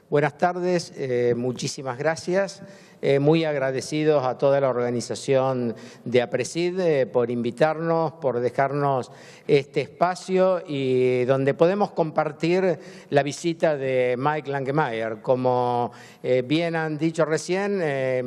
Buenas tardes, muchísimas gracias. Muy agradecidos a toda la organización de APRESID por invitarnos, por dejarnos este espacio y donde podemos compartir la visita de Mike Langemeier. Como bien han dicho recién,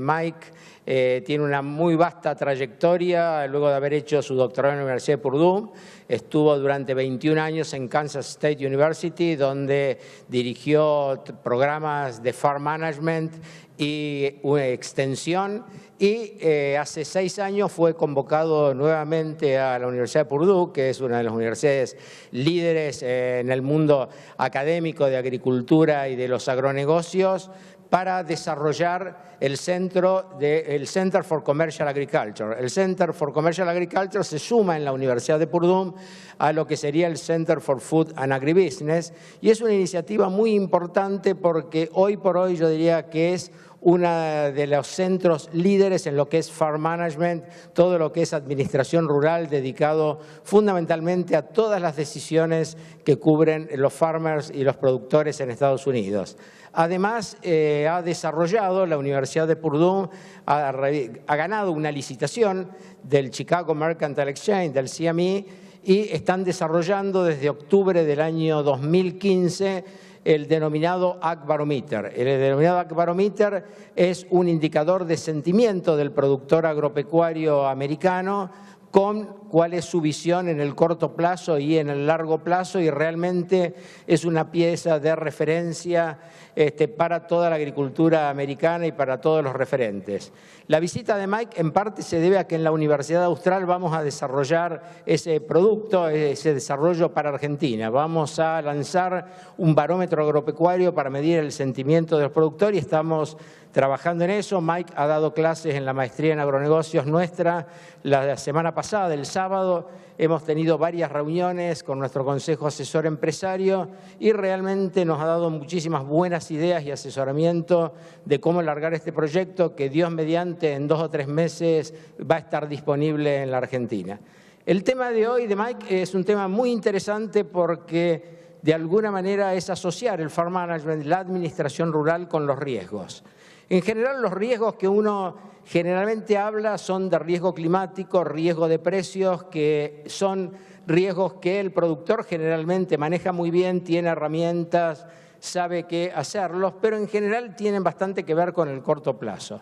Mike tiene una muy vasta trayectoria luego de haber hecho su doctorado en la Universidad de Purdue. Estuvo durante 21 años en Kansas State University, donde dirigió programas de farm management y una extensión. Y hace 6 años fue convocado nuevamente a la Universidad de Purdue, que es una de las universidades líderes en el mundo académico de agricultura y de los agronegocios, para desarrollar el Center for Commercial Agriculture. El Center for Commercial Agriculture se suma en la Universidad de Purdue a lo que sería el Center for Food and Agribusiness, y es una iniciativa muy importante porque hoy por hoy yo diría que es uno de los centros líderes en lo que es farm management, todo lo que es administración rural, dedicado fundamentalmente a todas las decisiones que cubren los farmers y los productores en Estados Unidos. Además, ha desarrollado, la Universidad de Purdue ha ganado una licitación del Chicago Mercantile Exchange, del CME, y están desarrollando desde octubre del año 2015 el denominado Ag Barometer. El denominado Ag Barometer es un indicador de sentimiento del productor agropecuario americano con cuál es su visión en el corto plazo y en el largo plazo, y realmente es una pieza de referencia para toda la agricultura americana y para todos los referentes. La visita de Mike en parte se debe a que en la Universidad Austral vamos a desarrollar ese producto, ese desarrollo para Argentina. Vamos a lanzar un barómetro agropecuario para medir el sentimiento de los productores y estamos trabajando en eso. Mike ha dado clases en la maestría en agronegocios nuestra la semana pasada, el sábado. Hemos tenido varias reuniones con nuestro Consejo Asesor Empresario y realmente nos ha dado muchísimas buenas ideas y asesoramiento de cómo largar este proyecto que, Dios mediante, en 2 o 3 meses va a estar disponible en la Argentina. El tema de hoy de Mike es un tema muy interesante porque de alguna manera es asociar el farm management, la administración rural, con los riesgos. En general, los riesgos que uno generalmente habla son de riesgo climático, riesgo de precios, que son riesgos que el productor generalmente maneja muy bien, tiene herramientas, sabe qué hacerlos, pero en general tienen bastante que ver con el corto plazo.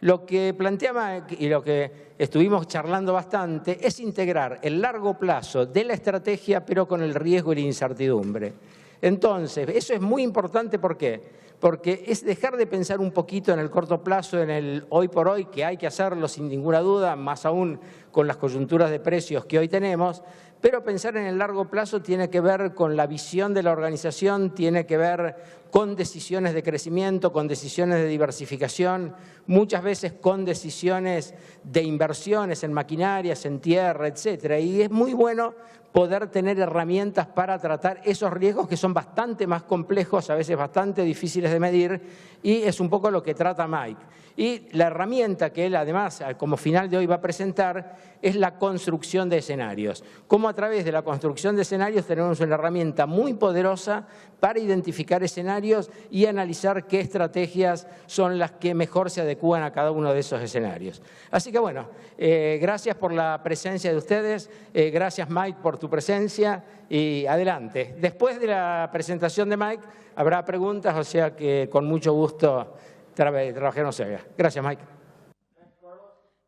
Lo que planteaba y lo que estuvimos charlando bastante es integrar el largo plazo de la estrategia, pero con el riesgo y la incertidumbre. Entonces, eso es muy importante. ¿Por qué? Porque es dejar de pensar un poquito en el corto plazo, en el hoy por hoy, que hay que hacerlo sin ninguna duda, más aún con las coyunturas de precios que hoy tenemos, pero pensar en el largo plazo tiene que ver con la visión de la organización, tiene que ver con decisiones de crecimiento, con decisiones de diversificación, muchas veces con decisiones de inversiones en maquinarias, en tierra, etcétera. Y es muy bueno poder tener herramientas para tratar esos riesgos que son bastante más complejos, a veces bastante difíciles de medir, y es un poco lo que trata Mike. Y la herramienta que él además, como final de hoy, va a presentar es la construcción de escenarios. Cómo a través de la construcción de escenarios tenemos una herramienta muy poderosa para identificar escenarios y analizar qué estrategias son las que mejor se adecúan a cada uno de esos escenarios. Así que bueno, gracias por la presencia de ustedes, gracias Mike por tu presencia y adelante. Después de la presentación de Mike habrá preguntas, o sea que con mucho gusto trabajaremos allá. Gracias, Mike.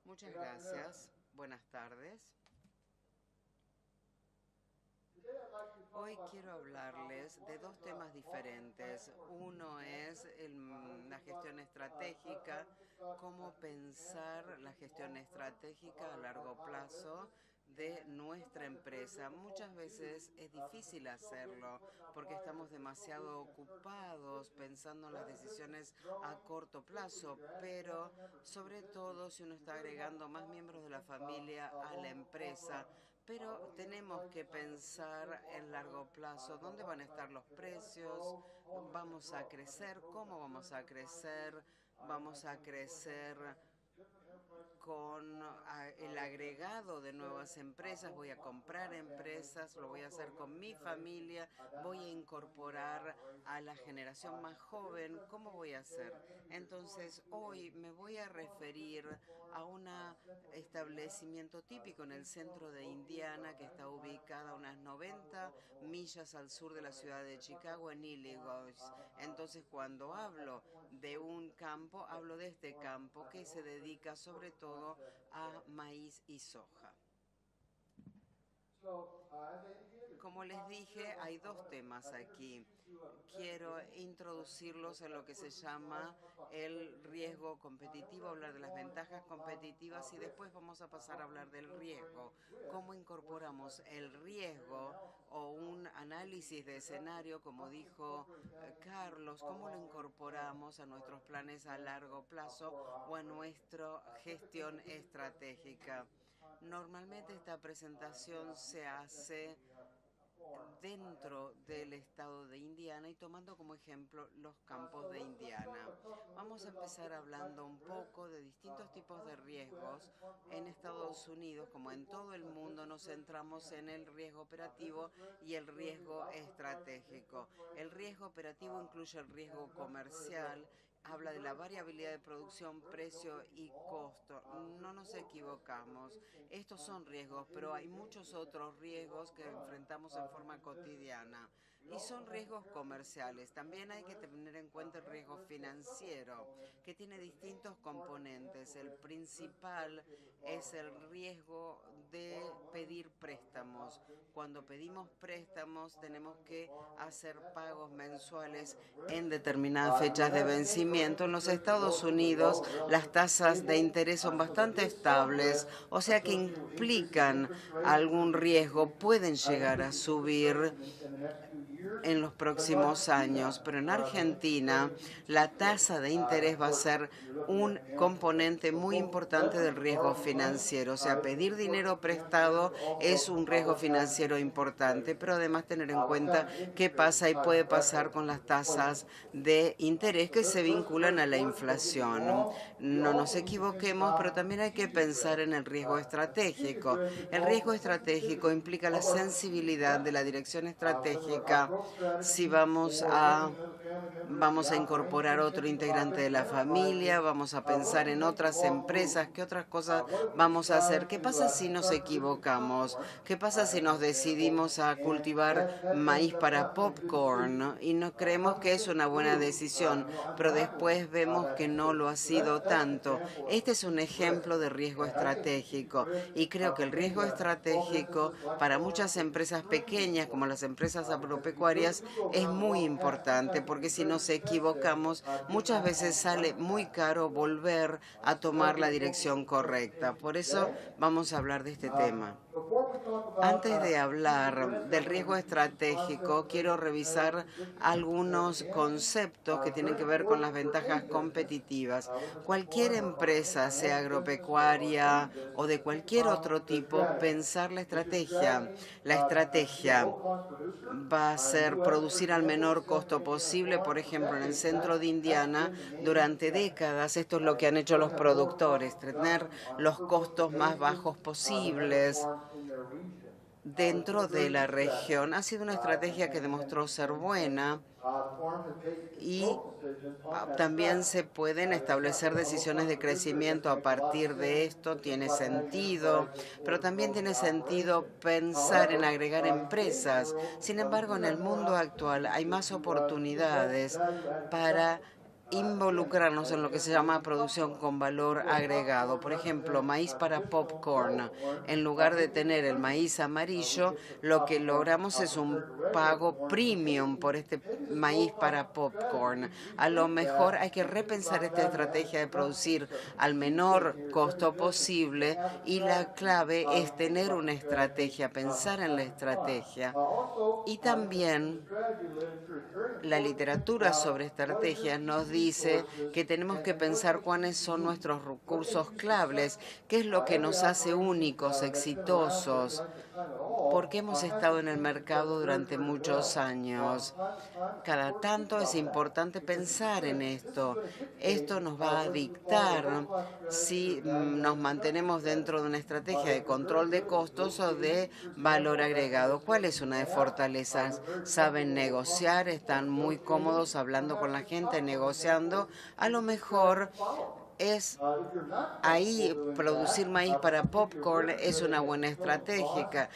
Muchas gracias. Buenas tardes. Hoy quiero hablarles de 2 temas diferentes. Uno es la gestión estratégica, cómo pensar la gestión estratégica a largo plazo de nuestra empresa. Muchas veces es difícil hacerlo porque estamos demasiado ocupados pensando en las decisiones a corto plazo, pero sobre todo si uno está agregando más miembros de la familia a la empresa. Pero tenemos que pensar en largo plazo, dónde van a estar los precios, vamos a crecer, cómo vamos a crecer con el agregado de nuevas empresas, voy a comprar empresas, lo voy a hacer con mi familia, voy a incorporar a la generación más joven, ¿cómo voy a hacer? Entonces, hoy me voy a referir a un establecimiento típico en el centro de Indiana, que está ubicada a unas 90 millas al sur de la ciudad de Chicago, en Illinois. Entonces, cuando hablo de un campo, hablo de este campo que se dedica sobre todo a maíz y soja. Como les dije, hay dos temas aquí. Quiero introducirlos en lo que se llama el riesgo competitivo, hablar de las ventajas competitivas y después vamos a pasar a hablar del riesgo. ¿Cómo incorporamos el riesgo o un análisis de escenario, como dijo Carlos, cómo lo incorporamos a nuestros planes a largo plazo o a nuestra gestión estratégica? Normalmente esta presentación se hace dentro del estado de Indiana y tomando como ejemplo los campos de Indiana. Vamos a empezar hablando un poco de distintos tipos de riesgos. En Estados Unidos, como en todo el mundo, nos centramos en el riesgo operativo y el riesgo estratégico. El riesgo operativo incluye el riesgo comercial, habla de la variabilidad de producción, precio y costo. No nos equivocamos. Estos son riesgos, pero hay muchos otros riesgos que enfrentamos en forma cotidiana. Y son riesgos comerciales. También hay que tener en cuenta el riesgo financiero, que tiene distintos componentes. El principal es el riesgo de pedir préstamos. Cuando pedimos préstamos tenemos que hacer pagos mensuales en determinadas fechas de vencimiento. En los Estados Unidos las tasas de interés son bastante estables, o sea que implican algún riesgo, pueden llegar a subir en los próximos años, pero en Argentina la tasa de interés va a ser un componente muy importante del riesgo financiero. O sea, pedir dinero prestado es un riesgo financiero importante, pero además tener en cuenta qué pasa y puede pasar con las tasas de interés que se vinculan a la inflación. No nos equivoquemos, pero también hay que pensar en el riesgo estratégico. El riesgo estratégico implica la sensibilidad de la dirección estratégica si vamos a incorporar otro integrante de la familia, vamos a pensar en otras empresas, qué otras cosas vamos a hacer. ¿Qué pasa si nos equivocamos? ¿Qué pasa si nos decidimos a cultivar maíz para popcorn y no creemos que es una buena decisión, pero después vemos que no lo ha sido tanto? Este es un ejemplo de riesgo estratégico y creo que el riesgo estratégico para muchas empresas pequeñas como las empresas agropecuarias es muy importante, porque si nos equivocamos muchas veces sale muy caro volver a tomar la dirección correcta. Por eso vamos a hablar de este tema. Antes de hablar del riesgo estratégico, quiero revisar algunos conceptos que tienen que ver con las ventajas competitivas. Cualquier empresa, sea agropecuaria o de cualquier otro tipo, pensar la estrategia. La estrategia va a ser producir al menor costo posible. Por ejemplo, en el centro de Indiana, durante décadas, esto es lo que han hecho los productores, tener los costos más bajos posibles dentro de la región. Ha sido una estrategia que demostró ser buena y también se pueden establecer decisiones de crecimiento a partir de esto, tiene sentido, pero también tiene sentido pensar en agregar empresas. Sin embargo, en el mundo actual hay más oportunidades para involucrarnos en lo que se llama producción con valor agregado. Por ejemplo, maíz para popcorn. En lugar de tener el maíz amarillo, lo que logramos es un pago premium por este maíz para popcorn. A lo mejor hay que repensar esta estrategia de producir al menor costo posible y la clave es tener una estrategia, pensar en la estrategia. Y también la literatura sobre estrategias nos dice que tenemos que pensar cuáles son nuestros recursos claves, qué es lo que nos hace únicos, exitosos. porque hemos estado en el mercado durante muchos años. Cada tanto es importante pensar en esto. Esto nos va a dictar si nos mantenemos dentro de una estrategia de control de costos o de valor agregado. ¿Cuál es una de fortalezas? Saben negociar, están muy cómodos hablando con la gente, negociando. A lo mejor es ahí producir maíz para popcorn es una buena estrategia,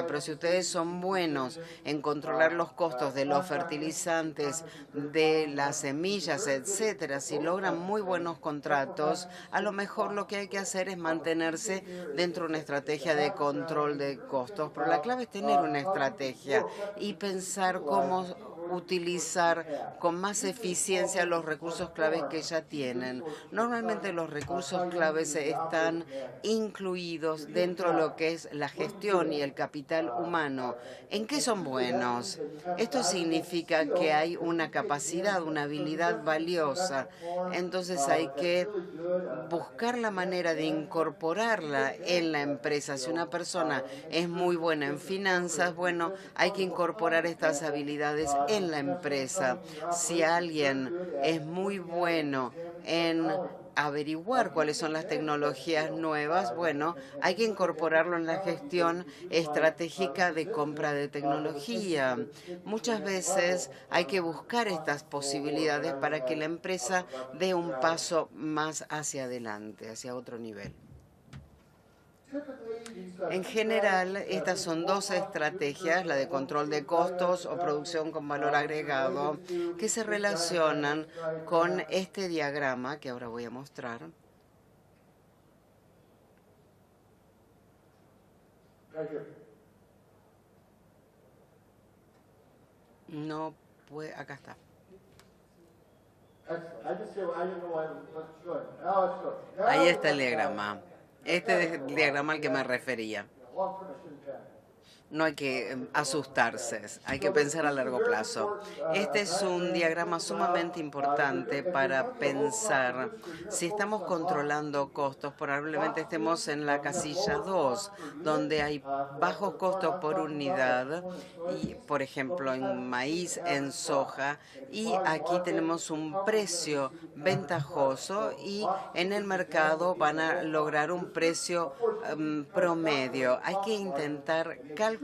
pero si ustedes son buenos en controlar los costos de los fertilizantes, de las semillas, etcétera, si logran muy buenos contratos, a lo mejor lo que hay que hacer es mantenerse dentro de una estrategia de control de costos. Pero la clave es tener una estrategia y pensar cómo utilizar con más eficiencia los recursos claves que ya tienen. Normalmente los recursos claves están incluidos dentro de lo que es la gestión y el capital humano. ¿En qué son buenos? Esto significa que hay una capacidad, una habilidad valiosa. Entonces hay que buscar la manera de incorporarla en la empresa. Si una persona es muy buena en finanzas, bueno, hay que incorporar estas habilidades en la empresa. Si alguien es muy bueno en averiguar cuáles son las tecnologías nuevas, bueno, hay que incorporarlo en la gestión estratégica de compra de tecnología. Muchas veces hay que buscar estas posibilidades para que la empresa dé un paso más hacia adelante, hacia otro nivel. En general, estas son dos estrategias, la de control de costos o producción con valor agregado, que se relacionan con este diagrama que ahora voy a mostrar. No puede, acá está. Ahí está el diagrama. Este es el diagrama al que me refería. No hay que asustarse, hay que pensar a largo plazo. Este es un diagrama sumamente importante para pensar si estamos controlando costos. Probablemente estemos en la casilla 2, donde hay bajos costos por unidad, y, por ejemplo, en maíz, en soja, y aquí tenemos un precio ventajoso y en el mercado van a lograr un precio promedio. Hay que intentar calcular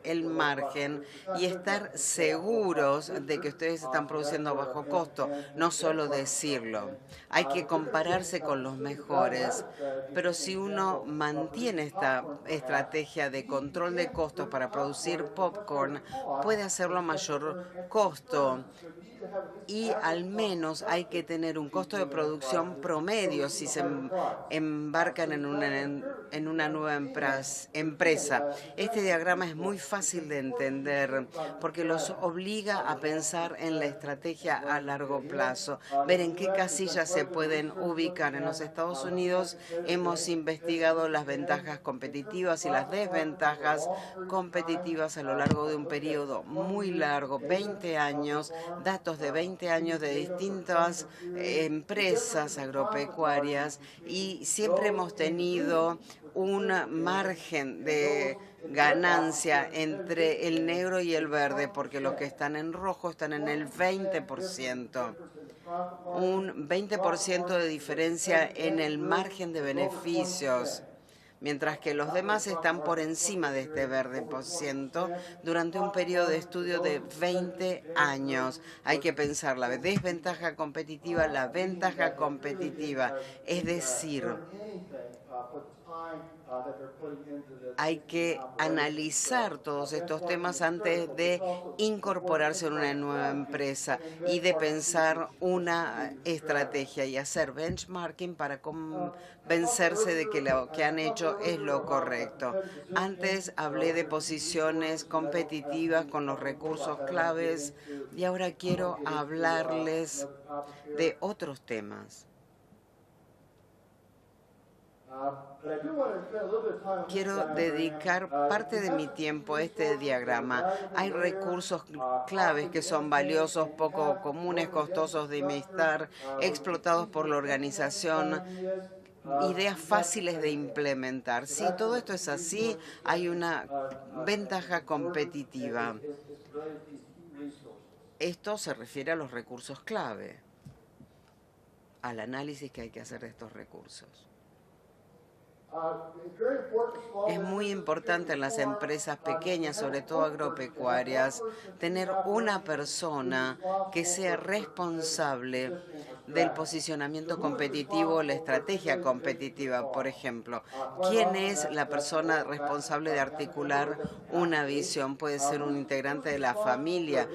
el margen y estar seguros de que ustedes están produciendo a bajo costo, no solo decirlo. Hay que compararse con los mejores, pero si uno mantiene esta estrategia de control de costos para producir popcorn, puede hacerlo a mayor costo. Y al menos hay que tener un costo de producción promedio si se embarcan en una nueva empresa. Este diagrama es muy fácil de entender porque los obliga a pensar en la estrategia a largo plazo, ver en qué casillas se pueden ubicar. En los Estados Unidos hemos investigado las ventajas competitivas y las desventajas competitivas a lo largo de un periodo muy largo, 20 años, datos de 20 años de distintas empresas agropecuarias, y siempre hemos tenido un margen de ganancia entre el negro y el verde, porque los que están en rojo están en el 20%. Un 20% de diferencia en el margen de beneficios, mientras que los demás están por encima de este verde por ciento durante un periodo de estudio de 20 años. Hay que pensar la desventaja competitiva, la ventaja competitiva, es decir, hay que analizar todos estos temas antes de incorporarse en una nueva empresa y de pensar una estrategia y hacer benchmarking para convencerse de que lo que han hecho es lo correcto. Antes hablé de posiciones competitivas con los recursos claves y ahora quiero hablarles de otros temas. Quiero dedicar parte de mi tiempo a este diagrama. Hay recursos claves que son valiosos, poco comunes, costosos de administrar, explotados por la organización, ideas fáciles de implementar. Si todo esto es así, hay una ventaja competitiva. Esto se refiere a los recursos clave, al análisis que hay que hacer de estos recursos. Es muy importante en las empresas pequeñas, sobre todo agropecuarias, tener una persona que sea responsable del posicionamiento competitivo, la estrategia competitiva, por ejemplo. ¿Quién es la persona responsable de articular una visión? Puede ser un integrante de la familia.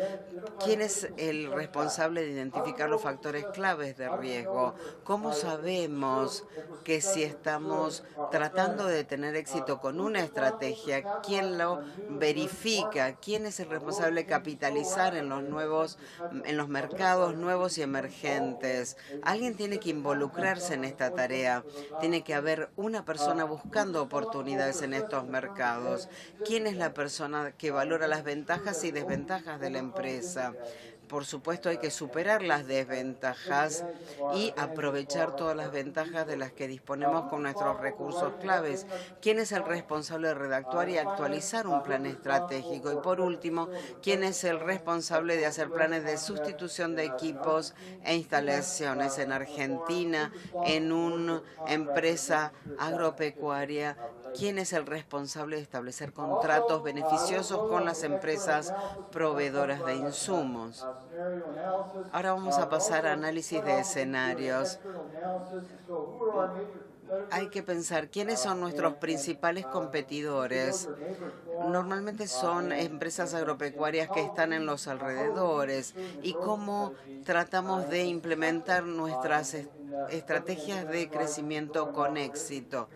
¿Quién es el responsable de identificar los factores claves de riesgo? ¿Cómo sabemos que si estamos tratando de tener éxito con una estrategia, quién lo verifica? ¿Quién es el responsable de capitalizar en los mercados nuevos y emergentes? Alguien tiene que involucrarse en esta tarea. Tiene que haber una persona buscando oportunidades en estos mercados. ¿Quién es la persona que valora las ventajas y desventajas de la empresa? Por supuesto, hay que superar las desventajas y aprovechar todas las ventajas de las que disponemos con nuestros recursos claves. ¿Quién es el responsable de redactar y actualizar un plan estratégico? Y por último, ¿quién es el responsable de hacer planes de sustitución de equipos e instalaciones en Argentina, en una empresa agropecuaria? ¿Quién es el responsable de establecer contratos beneficiosos con las empresas proveedoras de insumos? Ahora vamos a pasar a análisis de escenarios. Hay que pensar quiénes son nuestros principales competidores. Normalmente son empresas agropecuarias que están en los alrededores y cómo tratamos de implementar nuestras estrategias de crecimiento con éxito,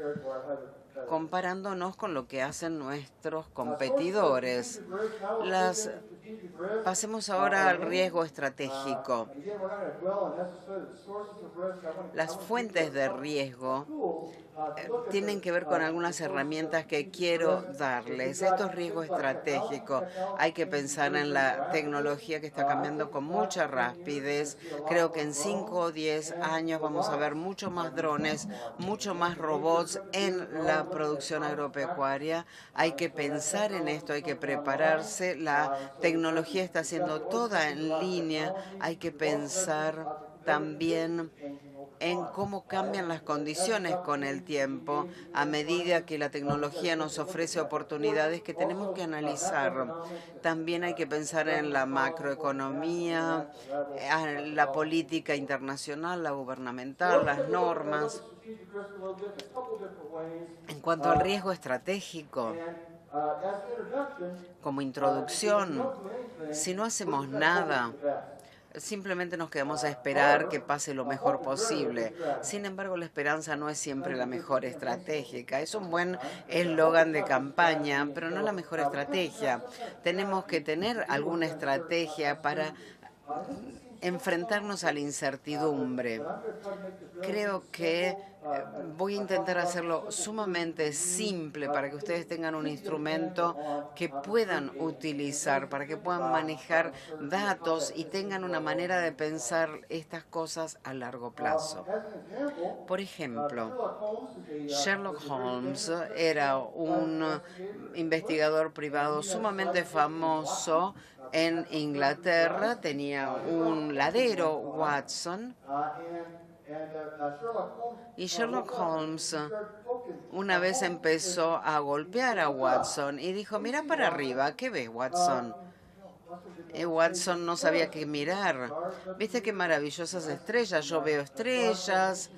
comparándonos con lo que hacen nuestros competidores. Pasemos ahora al riesgo estratégico. Las fuentes de riesgo tienen que ver con algunas herramientas que quiero darles. Esto es riesgo estratégico. Hay que pensar en la tecnología que está cambiando con mucha rapidez. Creo que en 5 o 10 años vamos a ver mucho más drones, mucho más robots en la producción agropecuaria. Hay que pensar en esto, hay que prepararse. La tecnología está haciendo toda en línea. Hay que pensar también en cómo cambian las condiciones con el tiempo a medida que la tecnología nos ofrece oportunidades que tenemos que analizar. También hay que pensar en la macroeconomía, la política internacional, la gubernamental, las normas. En cuanto al riesgo estratégico, como introducción, si no hacemos nada, simplemente nos quedamos a esperar que pase lo mejor posible. Sin embargo, la esperanza no es siempre la mejor estratégica. Es un buen eslogan de campaña, pero no la mejor estrategia. Tenemos que tener alguna estrategia para enfrentarnos a la incertidumbre. Creo que voy a intentar hacerlo sumamente simple para que ustedes tengan un instrumento que puedan utilizar, para que puedan manejar datos y tengan una manera de pensar estas cosas a largo plazo. Por ejemplo, Sherlock Holmes era un investigador privado sumamente famoso en Inglaterra. Tenía un ladero, Watson, y Sherlock Holmes una vez empezó a golpear a Watson y dijo: mira para arriba, ¿qué ves, Watson? Watson no sabía qué mirar. ¿Viste qué maravillosas estrellas? Yo veo estrellas,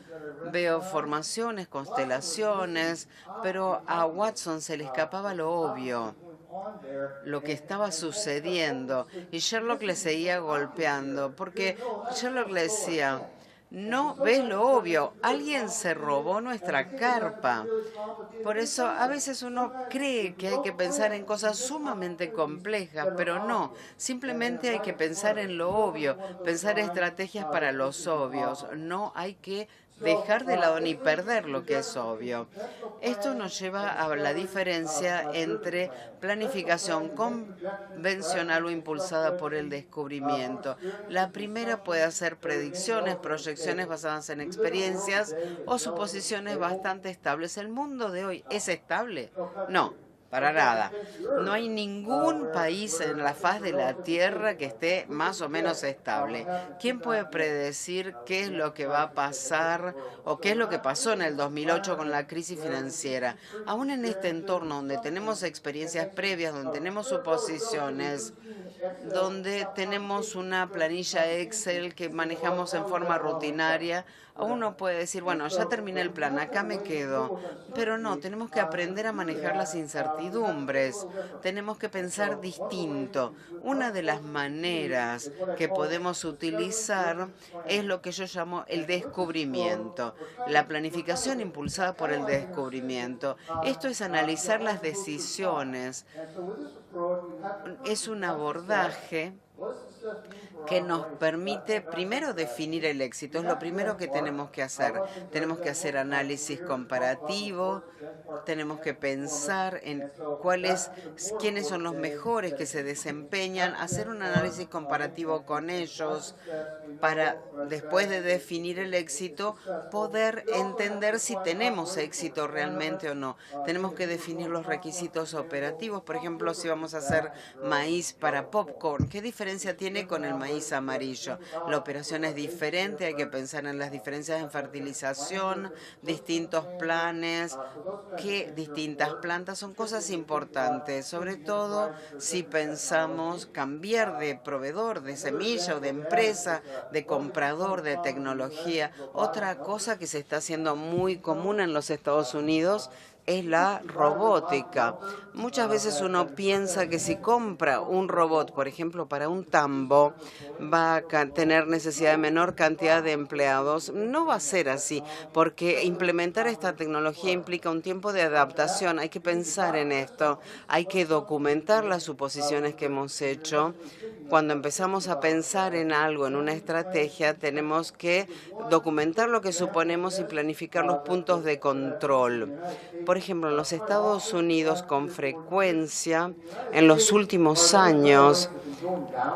veo formaciones, constelaciones, pero a Watson se le escapaba lo obvio, lo que estaba sucediendo, y Sherlock le seguía golpeando, porque Sherlock le decía: no ves lo obvio, alguien se robó nuestra carpa. Por eso a veces uno cree que hay que pensar en cosas sumamente complejas, pero no, simplemente hay que pensar en lo obvio, pensar estrategias para los obvios. No hay que dejar de lado ni perder lo que es obvio. Esto nos lleva a la diferencia entre planificación convencional o impulsada por el descubrimiento. La primera puede hacer predicciones, proyecciones basadas en experiencias o suposiciones bastante estables. ¿El mundo de hoy es estable? No. Para nada. No hay ningún país en la faz de la Tierra que esté más o menos estable. ¿Quién puede predecir qué es lo que va a pasar o qué es lo que pasó en el 2008 con la crisis financiera? Aún en este entorno donde tenemos experiencias previas, donde tenemos suposiciones, donde tenemos una planilla Excel que manejamos en forma rutinaria, uno puede decir, bueno, ya terminé el plan, acá me quedo. Pero no, tenemos que aprender a manejar las incertidumbres, tenemos que pensar distinto. Una de las maneras que podemos utilizar es lo que yo llamo el descubrimiento, la planificación impulsada por el descubrimiento. Esto es analizar las decisiones. Es un abordaje que nos permite primero definir el éxito. Es lo primero que tenemos que hacer. Tenemos que hacer análisis comparativo, tenemos que pensar en quiénes son los mejores que se desempeñan, hacer un análisis comparativo con ellos para, después de definir el éxito, poder entender si tenemos éxito realmente o no. Tenemos que definir los requisitos operativos. Por ejemplo, si vamos a hacer maíz para popcorn, ¿qué diferencia tiene con el maíz amarillo? La operación es diferente, hay que pensar en las diferencias en fertilización, distintos planes, qué distintas plantas, son cosas importantes, sobre todo si pensamos cambiar de proveedor, de semilla o de empresa, de comprador, de tecnología. Otra cosa que se está haciendo muy común en los Estados Unidos es la robótica. Muchas veces uno piensa que si compra un robot, por ejemplo, para un tambo, va a tener necesidad de menor cantidad de empleados. No va a ser así, porque implementar esta tecnología implica un tiempo de adaptación. Hay que pensar en esto, hay que documentar las suposiciones que hemos hecho. Cuando empezamos a pensar en algo, en una estrategia, tenemos que documentar lo que suponemos y planificar los puntos de control. Por ejemplo, en los Estados Unidos, con frecuencia, en los últimos años,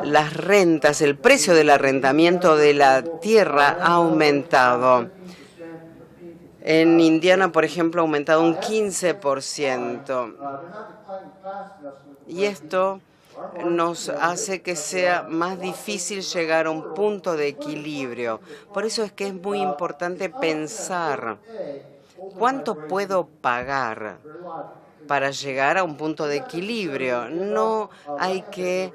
las rentas, el precio del arrendamiento de la tierra ha aumentado. En Indiana, por ejemplo, ha aumentado un 15%. Y esto nos hace que sea más difícil llegar a un punto de equilibrio. Por eso es que es muy importante pensar cuánto puedo pagar para llegar a un punto de equilibrio. No hay que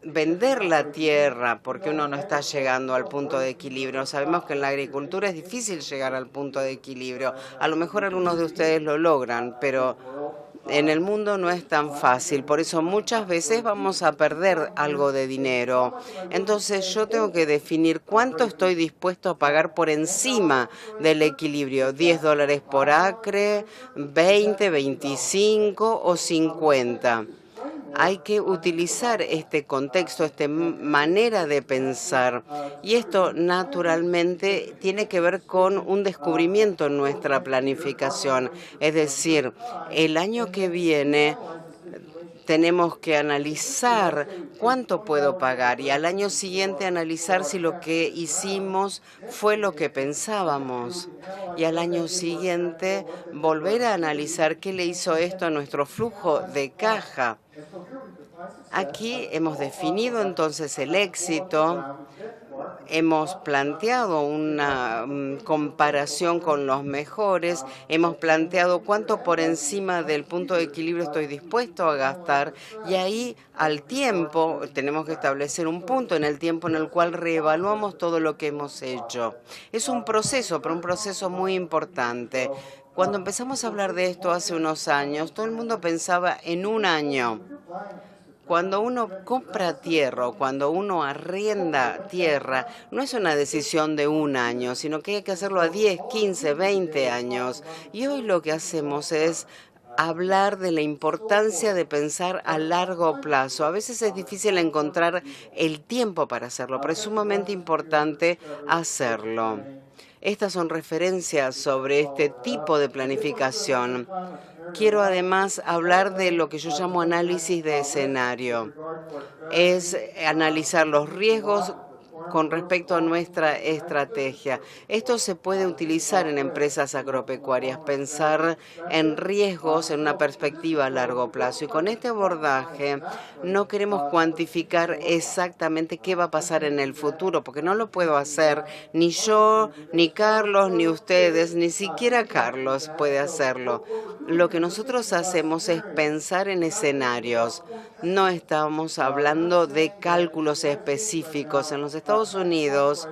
vender la tierra porque uno no está llegando al punto de equilibrio. Sabemos que en la agricultura es difícil llegar al punto de equilibrio. A lo mejor algunos de ustedes lo logran, pero en el mundo no es tan fácil, por eso muchas veces vamos a perder algo de dinero. Entonces yo tengo que definir cuánto estoy dispuesto a pagar por encima del equilibrio. $10 por acre, 20, 25 o 50. Hay que utilizar este contexto, esta manera de pensar. Y esto, naturalmente, tiene que ver con un descubrimiento en nuestra planificación. Es decir, el año que viene tenemos que analizar cuánto puedo pagar y al año siguiente analizar si lo que hicimos fue lo que pensábamos. Y al año siguiente volver a analizar qué le hizo esto a nuestro flujo de caja. Aquí hemos definido entonces el éxito, hemos planteado una comparación con los mejores, hemos planteado cuánto por encima del punto de equilibrio estoy dispuesto a gastar y ahí al tiempo tenemos que establecer un punto en el tiempo en el cual reevaluamos todo lo que hemos hecho. Es un proceso, pero un proceso muy importante. Cuando empezamos a hablar de esto hace unos años, todo el mundo pensaba en un año. Cuando uno compra tierra o cuando uno arrienda tierra, no es una decisión de un año, sino que hay que hacerlo a 10, 15, 20 años. Y hoy lo que hacemos es hablar de la importancia de pensar a largo plazo. A veces es difícil encontrar el tiempo para hacerlo, pero es sumamente importante hacerlo. Estas son referencias sobre este tipo de planificación. Quiero además hablar de lo que yo llamo análisis de escenario. Es analizar los riesgos con respecto a nuestra estrategia. Esto se puede utilizar en empresas agropecuarias, pensar en riesgos en una perspectiva a largo plazo. Y con este abordaje no queremos cuantificar exactamente qué va a pasar en el futuro, porque no lo puedo hacer ni yo, ni Carlos, ni ustedes, ni siquiera Carlos puede hacerlo. Lo que nosotros hacemos es pensar en escenarios. No estamos hablando de cálculos específicos. En los Estados Unidos,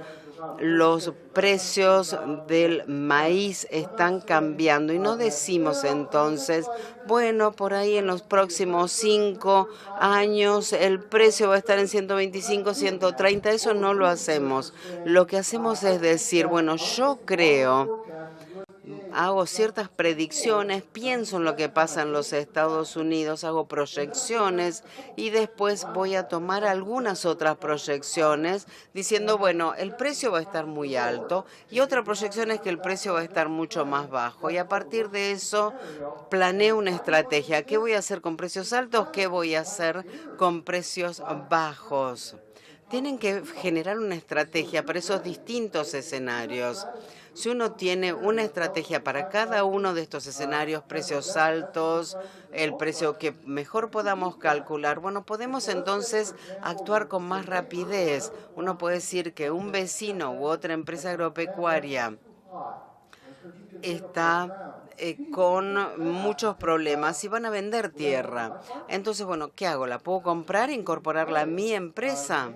los precios del maíz están cambiando y no decimos entonces, bueno, por ahí en los próximos 5 años el precio va a estar en 125, 130. Eso no lo hacemos. Lo que hacemos es decir, bueno, yo creo, hago ciertas predicciones, pienso en lo que pasa en los Estados Unidos, hago proyecciones y después voy a tomar algunas otras proyecciones diciendo, bueno, el precio va a estar muy alto y otra proyección es que el precio va a estar mucho más bajo y a partir de eso planeo una estrategia. ¿Qué voy a hacer con precios altos? ¿Qué voy a hacer con precios bajos? Tienen que generar una estrategia para esos distintos escenarios. Si uno tiene una estrategia para cada uno de estos escenarios, precios altos, el precio que mejor podamos calcular, bueno, podemos entonces actuar con más rapidez. Uno puede decir que un vecino u otra empresa agropecuaria está con muchos problemas y van a vender tierra. Entonces, bueno, ¿qué hago? ¿La puedo comprar e incorporarla a mi empresa?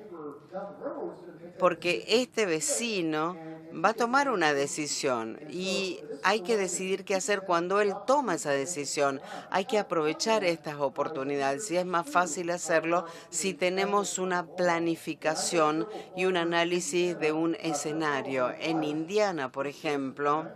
Porque este vecino va a tomar una decisión y hay que decidir qué hacer cuando él toma esa decisión. Hay que aprovechar estas oportunidades y es más fácil hacerlo si tenemos una planificación y un análisis de un escenario. En Indiana, por ejemplo,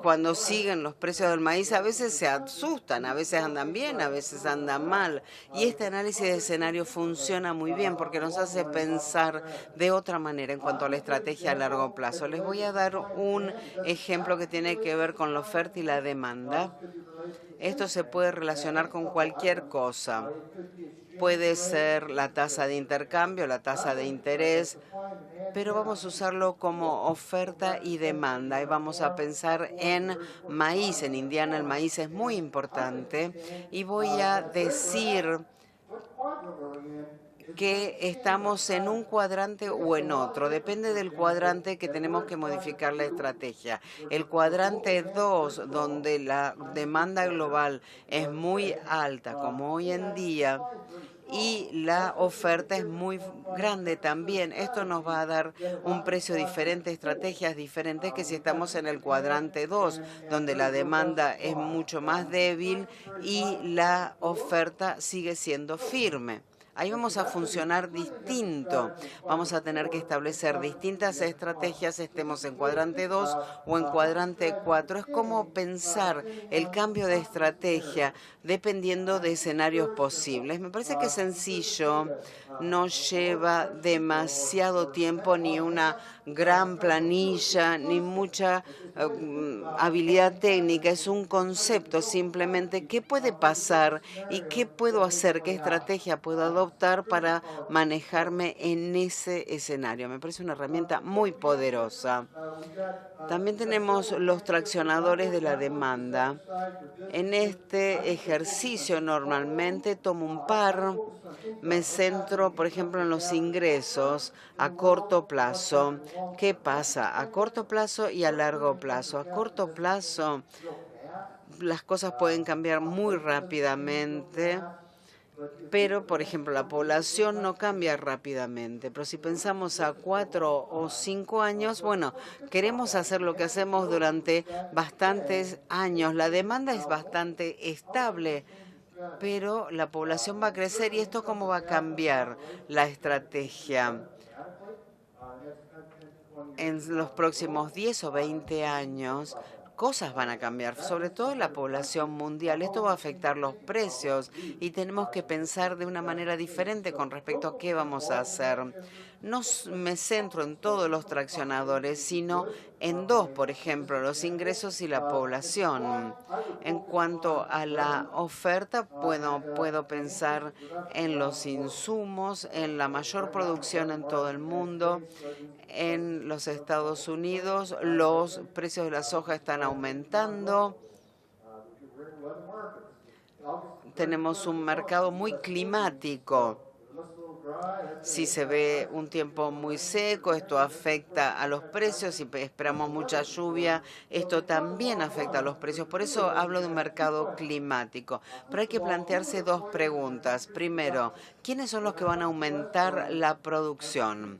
cuando siguen los precios del maíz, a veces se asustan, a veces andan bien, a veces andan mal. Y este análisis de escenario funciona muy bien porque nos hace pensar de otra manera en cuanto a la estrategia a largo plazo. Les voy a dar un ejemplo que tiene que ver con la oferta y la demanda. Esto se puede relacionar con cualquier cosa. Puede ser la tasa de intercambio, la tasa de interés, pero vamos a usarlo como oferta y demanda y vamos a pensar en maíz. En Indiana el maíz es muy importante y voy a decir que estamos en un cuadrante o en otro. Depende del cuadrante que tenemos que modificar la estrategia. El cuadrante 2, donde la demanda global es muy alta, como hoy en día, y la oferta es muy grande también. Esto nos va a dar un precio diferente, estrategias diferentes que si estamos en el cuadrante 2, donde la demanda es mucho más débil y la oferta sigue siendo firme. Ahí vamos a funcionar distinto. Vamos a tener que establecer distintas estrategias, estemos en cuadrante 2 o en cuadrante 4. Es como pensar el cambio de estrategia dependiendo de escenarios posibles. Me parece que es sencillo, no lleva demasiado tiempo, ni una gran planilla, ni mucha habilidad técnica. Es un concepto simplemente qué puede pasar y qué puedo hacer, qué estrategia puedo adoptar para manejarme en ese escenario. Me parece una herramienta muy poderosa. También tenemos los traccionadores de la demanda. En este ejercicio normalmente tomo un par, me centro, por ejemplo, en los ingresos a corto plazo. ¿Qué pasa a corto plazo y a largo plazo? A corto plazo las cosas pueden cambiar muy rápidamente, pero, por ejemplo, la población no cambia rápidamente. Pero si pensamos a 4 o 5 años, bueno, queremos hacer lo que hacemos durante bastantes años. La demanda es bastante estable, pero la población va a crecer y esto cómo va a cambiar la estrategia. En los próximos 10 o 20 años, cosas van a cambiar, sobre todo la población mundial. Esto va a afectar los precios y tenemos que pensar de una manera diferente con respecto a qué vamos a hacer. No me centro en todos los traccionadores, sino en dos, por ejemplo, los ingresos y la población. En cuanto a la oferta, puedo pensar en los insumos, en la mayor producción en todo el mundo. En los Estados Unidos, los precios de la soja están aumentando. Tenemos un mercado muy climático. Si se ve un tiempo muy seco, esto afecta a los precios. Si esperamos mucha lluvia, esto también afecta a los precios. Por eso hablo de un mercado climático. Pero hay que plantearse dos preguntas. Primero, ¿quiénes son los que van a aumentar la producción?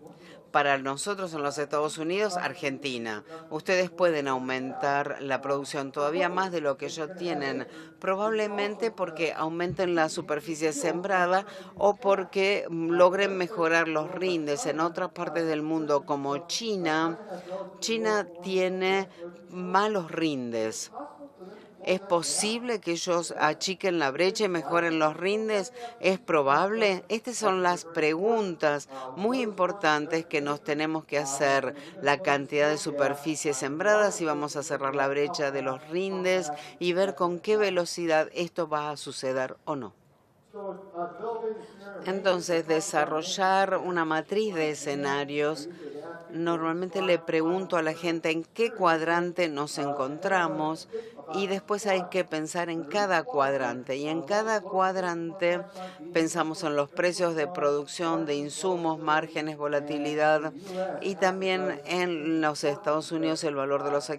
Para nosotros en los Estados Unidos, Argentina. Ustedes pueden aumentar la producción todavía más de lo que ellos tienen, probablemente porque aumenten la superficie sembrada o porque logren mejorar los rindes. En otras partes del mundo, como China tiene malos rindes. ¿Es posible que ellos achiquen la brecha y mejoren los rindes? ¿Es probable? Estas son las preguntas muy importantes que nos tenemos que hacer. La cantidad de superficie sembrada, si vamos a cerrar la brecha de los rindes y ver con qué velocidad esto va a suceder o no. Entonces, desarrollar una matriz de escenarios. Normalmente le pregunto a la gente en qué cuadrante nos encontramos y después hay que pensar en cada cuadrante. Y en cada cuadrante pensamos en los precios de producción de insumos, márgenes, volatilidad y también en los Estados Unidos el valor de los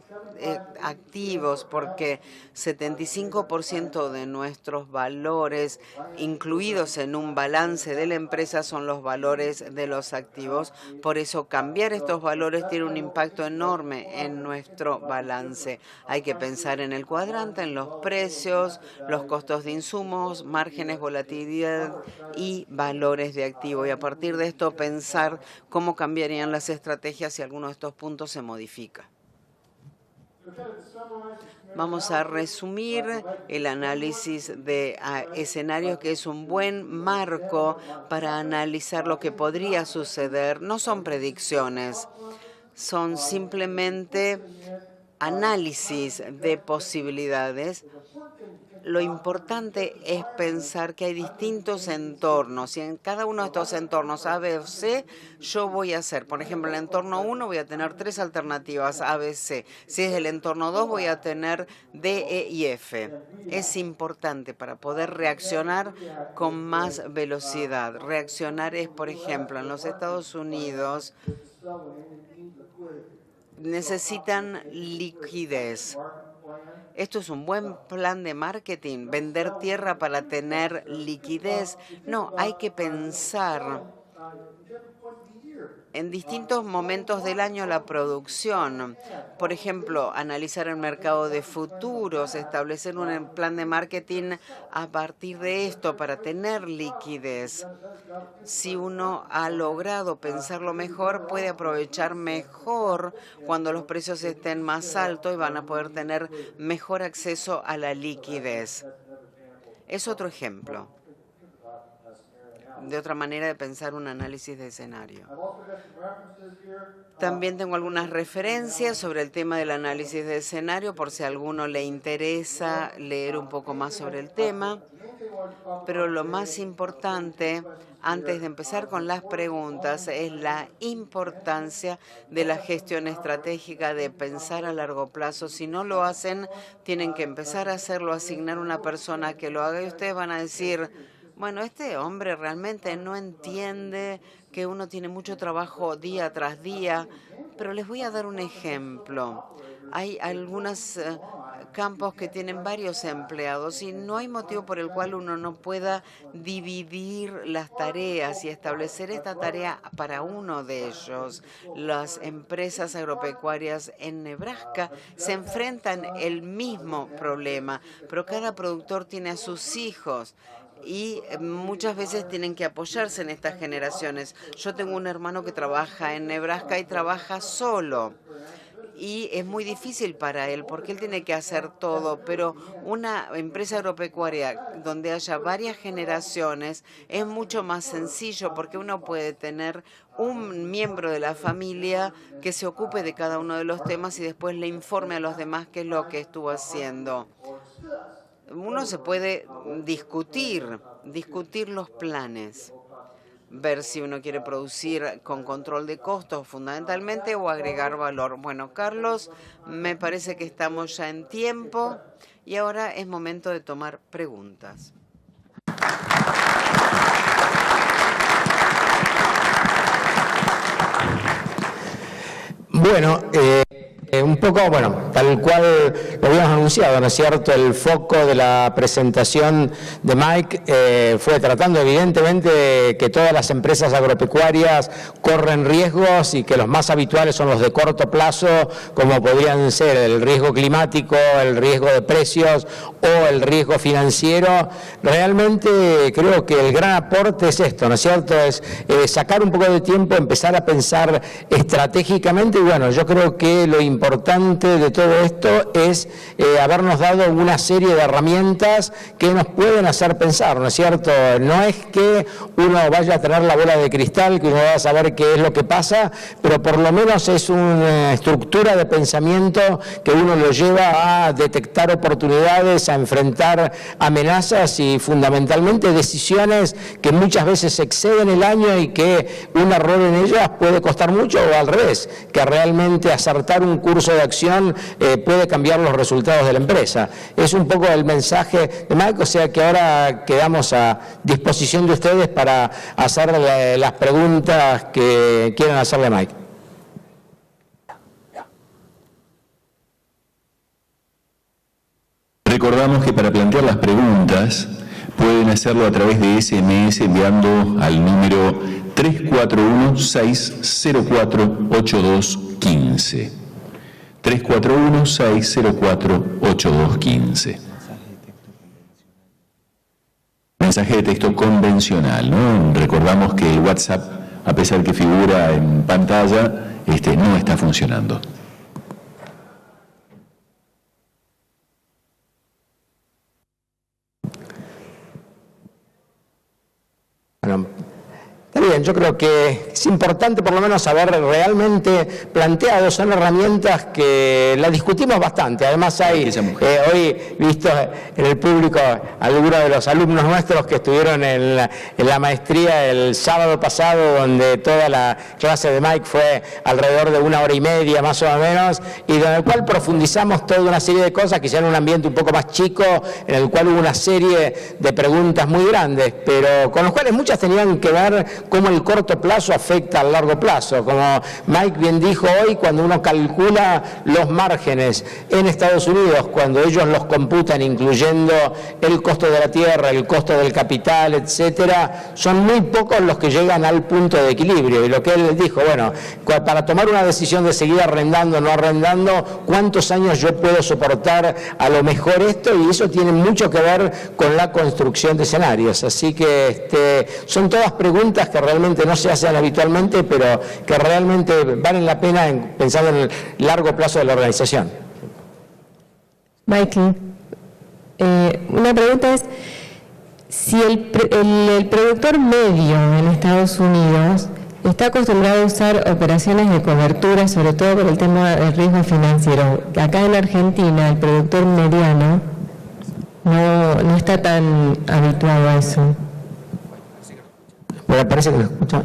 activos, porque 75% de nuestros valores incluidos en un balance de la empresa son los valores de los activos. Por eso cambiar estos valores tiene un impacto enorme en nuestro balance. Hay que pensar en el cuadrante, en los precios, los costos de insumos, márgenes, volatilidad y valores de activo. Y a partir de esto pensar cómo cambiarían las estrategias si alguno de estos puntos se modifica. Vamos a resumir el análisis de escenarios, que es un buen marco para analizar lo que podría suceder. No son predicciones, son simplemente análisis de posibilidades. Lo importante es pensar que hay distintos entornos y en cada uno de estos entornos A, B o C yo voy a hacer, por ejemplo, en el entorno 1 voy a tener 3 alternativas A, B, C. Si es el entorno 2 voy a tener D, E y F. Es importante para poder reaccionar con más velocidad. Reaccionar es, por ejemplo, en los Estados Unidos necesitan liquidez. ¿Esto es un buen plan de marketing? ¿Vender tierra para tener liquidez? No, hay que pensar en distintos momentos del año la producción. Por ejemplo, analizar el mercado de futuros, establecer un plan de marketing a partir de esto para tener liquidez. Si uno ha logrado pensarlo mejor, puede aprovechar mejor cuando los precios estén más altos y van a poder tener mejor acceso a la liquidez. Es otro ejemplo de otra manera de pensar un análisis de escenario. También tengo algunas referencias sobre el tema del análisis de escenario, por si a alguno le interesa leer un poco más sobre el tema. Pero lo más importante, antes de empezar con las preguntas, es la importancia de la gestión estratégica, de pensar a largo plazo. Si no lo hacen, tienen que empezar a hacerlo, asignar una persona que lo haga y ustedes van a decir: bueno, este hombre realmente no entiende que uno tiene mucho trabajo día tras día. Pero les voy a dar un ejemplo. Hay algunos campos que tienen varios empleados y no hay motivo por el cual uno no pueda dividir las tareas y establecer esta tarea para uno de ellos. Las empresas agropecuarias en Nebraska se enfrentan el mismo problema, pero cada productor tiene a sus hijos y muchas veces tienen que apoyarse en estas generaciones. Yo tengo un hermano que trabaja en Nebraska y trabaja solo. y es muy difícil para él porque él tiene que hacer todo, pero una empresa agropecuaria donde haya varias generaciones es mucho más sencillo porque uno puede tener un miembro de la familia que se ocupe de cada uno de los temas y después le informe a los demás qué es lo que estuvo haciendo. Uno se puede discutir los planes, ver si uno quiere producir con control de costos fundamentalmente o agregar valor. Bueno, Carlos, me parece que estamos ya en tiempo y ahora es momento de tomar preguntas. Bueno, un poco, bueno, tal cual lo habíamos anunciado, ¿no es cierto? El foco de la presentación de Mike fue tratando evidentemente que todas las empresas agropecuarias corren riesgos y que los más habituales son los de corto plazo, como podrían ser el riesgo climático, el riesgo de precios o el riesgo financiero. Realmente creo que el gran aporte es esto, ¿no es cierto? Es sacar un poco de tiempo, empezar a pensar estratégicamente y bueno, yo creo que lo importante de todo esto es habernos dado una serie de herramientas que nos pueden hacer pensar, ¿no es cierto? No es que uno vaya a tener la bola de cristal, que uno vaya a saber qué es lo que pasa, pero por lo menos es una estructura de pensamiento que uno lo lleva a detectar oportunidades, a enfrentar amenazas y fundamentalmente decisiones que muchas veces exceden el año y que un error en ellas puede costar mucho o al revés, que realmente acertar un curso de acción puede cambiar los resultados de la empresa. Es un poco el mensaje de Mike, o sea que ahora quedamos a disposición de ustedes para hacer las preguntas que quieran hacerle a Mike. Recordamos que para plantear las preguntas pueden hacerlo a través de SMS enviando al número 341-604-8215. 341-604-8215. Mensaje de texto convencional, ¿no? Recordamos que el WhatsApp, a pesar que figura en pantalla, no está funcionando. Bueno, está bien, yo creo que es importante por lo menos haber realmente planteado, son herramientas que las discutimos bastante, además hay hoy visto en el público algunos de los alumnos nuestros que estuvieron en la maestría el sábado pasado, donde toda la clase de Mike fue alrededor de 1 hora y media más o menos, y en el cual profundizamos toda una serie de cosas, quizá en un ambiente un poco más chico, en el cual hubo una serie de preguntas muy grandes, pero con los cuales muchas tenían que ver cómo el corto plazo afecta al largo plazo. Como Mike bien dijo hoy, cuando uno calcula los márgenes en Estados Unidos, cuando ellos los computan incluyendo el costo de la tierra, el costo del capital, etcétera, son muy pocos los que llegan al punto de equilibrio. Y lo que él dijo, bueno, para tomar una decisión de seguir arrendando o no arrendando, ¿cuántos años yo puedo soportar a lo mejor esto? Y eso tiene mucho que ver con la construcción de escenarios. Así que son todas preguntas que realmente no se hacen habitualmente, pero que realmente valen la pena pensar en el largo plazo de la organización. Michael, una pregunta es, si el productor medio en Estados Unidos está acostumbrado a usar operaciones de cobertura, sobre todo por el tema del riesgo financiero, acá en Argentina el productor mediano no está tan habituado a eso. Bueno, parece que lo escucha.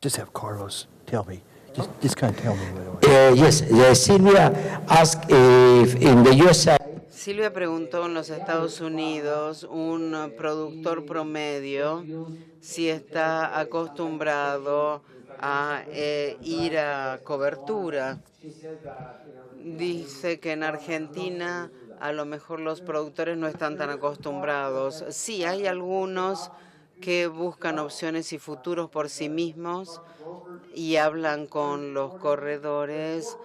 Just have Carlos tell me. Just kind of tell me what it was. Yes, Silvia asked if in the USA. Silvia preguntó en los Estados Unidos, un productor promedio, si está acostumbrado a ir a cobertura. Dice que en Argentina A lo mejor los productores no están tan acostumbrados. Sí, hay algunos que buscan opciones y futuros por sí mismos y hablan con los corredores,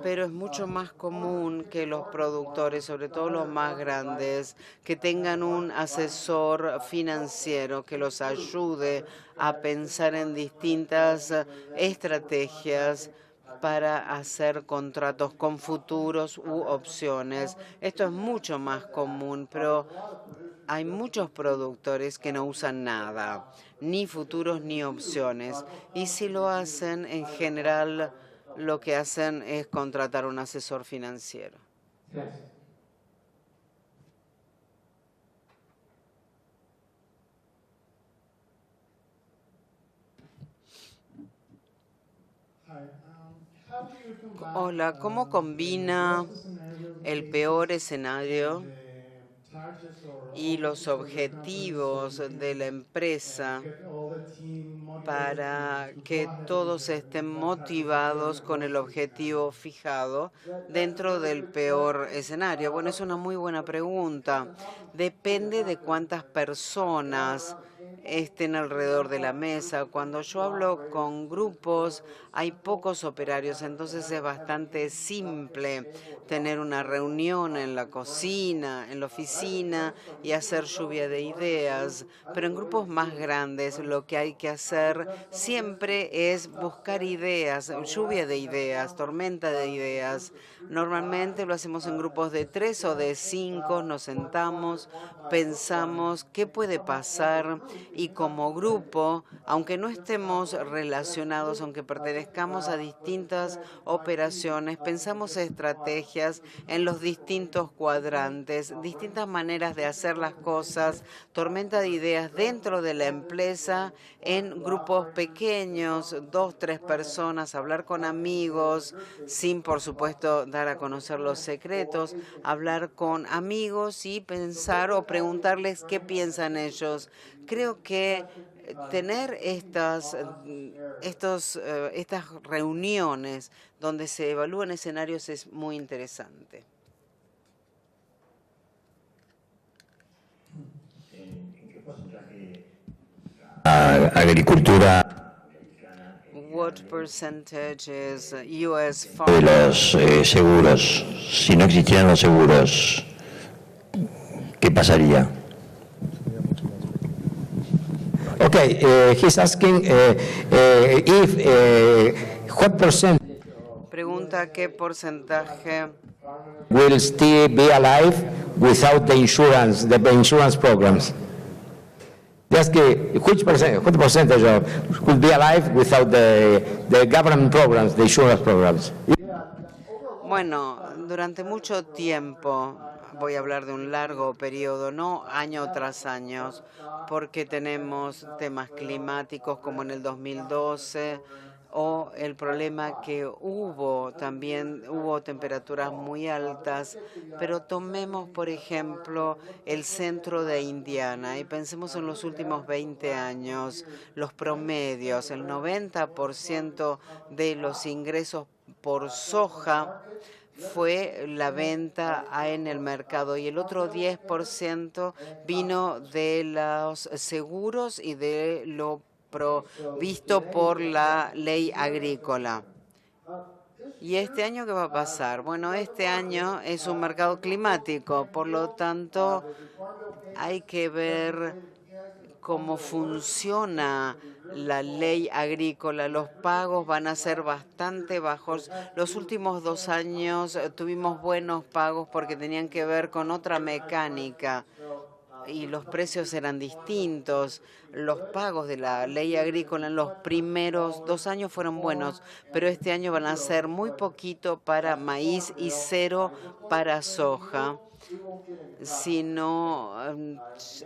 pero es mucho más común que los productores, sobre todo los más grandes, que tengan un asesor financiero que los ayude a pensar en distintas estrategias para hacer contratos con futuros u opciones. Esto es mucho más común, pero hay muchos productores que no usan nada, ni futuros ni opciones. Y si lo hacen, en general, lo que hacen es contratar un asesor financiero. Hola, ¿cómo combina el peor escenario y los objetivos de la empresa para que todos estén motivados con el objetivo fijado dentro del peor escenario? Bueno, es una muy buena pregunta. Depende de cuántas personas estén alrededor de la mesa. Cuando yo hablo con grupos, hay pocos operarios, entonces es bastante simple tener una reunión en la cocina, en la oficina y hacer lluvia de ideas. Pero en grupos más grandes lo que hay que hacer siempre es buscar ideas, lluvia de ideas, tormenta de ideas. Normalmente lo hacemos en grupos de 3 o de 5, nos sentamos, pensamos qué puede pasar y como grupo, aunque no estemos relacionados, aunque pertenezcamos a distintas operaciones, pensamos estrategias en los distintos cuadrantes, distintas maneras de hacer las cosas, tormenta de ideas dentro de la empresa, en grupos pequeños, 2, 3 personas, hablar con amigos, sin por supuesto dar a conocer los secretos, hablar con amigos y pensar o preguntarles qué piensan ellos. Creo que tener estas reuniones donde se evalúan escenarios es muy interesante. Agricultura What percentage is U.S. de farmers? los seguros. Si no existieran los seguros, ¿qué pasaría? Okay, he's asking if what percent Pregunta qué porcentaje will still be alive without the insurance programs. Just what percentage could be alive without the government programs, the insurance programs? Bueno, durante mucho tiempo, voy a hablar de un largo periodo, no año tras año, porque tenemos temas climáticos como en el 2012 o el problema que también hubo temperaturas muy altas, pero tomemos, por ejemplo, el centro de Indiana y pensemos en los últimos 20 años, los promedios, el 90% de los ingresos por soja fue la venta en el mercado y el otro 10% vino de los seguros y de lo provisto por la ley agrícola. ¿Y este año qué va a pasar? Bueno, este año es un mercado climático, por lo tanto hay que ver cómo funciona la ley agrícola. Los pagos van a ser bastante bajos. Los últimos 2 años tuvimos buenos pagos porque tenían que ver con otra mecánica y los precios eran distintos. Los pagos de la ley agrícola en los primeros 2 años fueron buenos, pero este año van a ser muy poquito para maíz y 0 para soja. Si no